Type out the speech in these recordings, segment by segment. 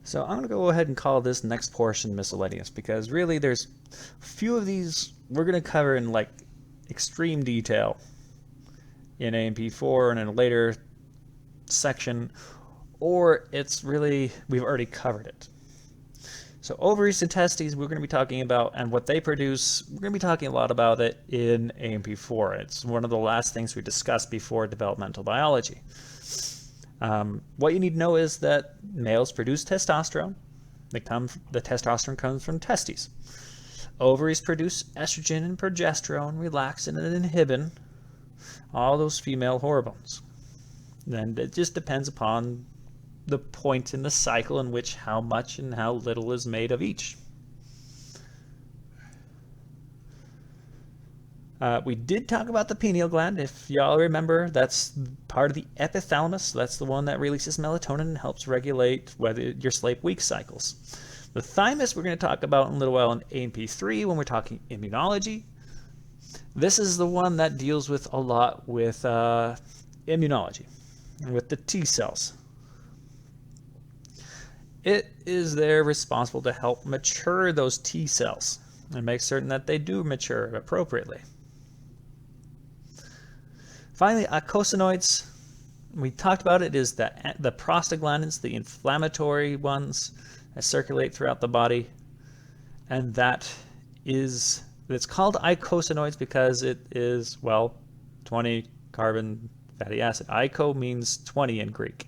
So I'm going to go ahead and call this next portion miscellaneous because really there's a few of these we're going to cover in like extreme detail in A&P4 and in a later section, or it's really we've already covered it. So ovaries and testes we're going to be talking about, and what they produce, we're going to be talking a lot about it in A&P4. It's one of the last things we discussed before developmental biology. What you need to know is that males produce testosterone. The testosterone comes from testes. Ovaries produce estrogen and progesterone, relaxin and inhibin, all those female hormones. Then it just depends upon the point in the cycle in which how much and how little is made of each. We did talk about the pineal gland. If y'all remember, that's part of the epithalamus. That's the one that releases melatonin and helps regulate whether your sleep-wake cycles. The thymus we're going to talk about in a little while in A&P3 when we're talking immunology. This is the one that deals with a lot with immunology, with the T cells. It is there responsible to help mature those T cells and make certain that they do mature appropriately. Finally, eicosanoids, we talked about it, is the prostaglandins, the inflammatory ones that circulate throughout the body. And it's called eicosanoids because it is, well, 20 carbon fatty acid. Eiko means 20 in Greek.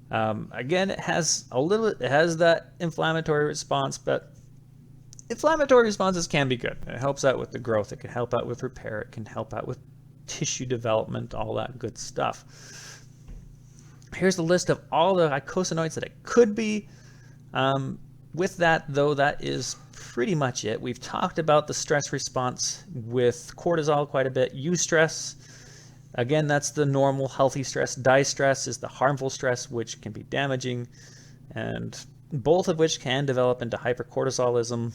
Again, it has that inflammatory response, but inflammatory responses can be good. It helps out with the growth. It can help out with repair. It can help out with tissue development, all that good stuff. Here's the list of all the eicosanoids that it could be. With that, though, that is pretty much it. We've talked about the stress response with cortisol quite a bit. Eustress, again, that's the normal healthy stress. Distress is the harmful stress, which can be damaging, and both of which can develop into hypercortisolism.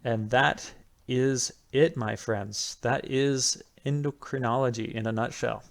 And that is it, my friends. That is endocrinology in a nutshell.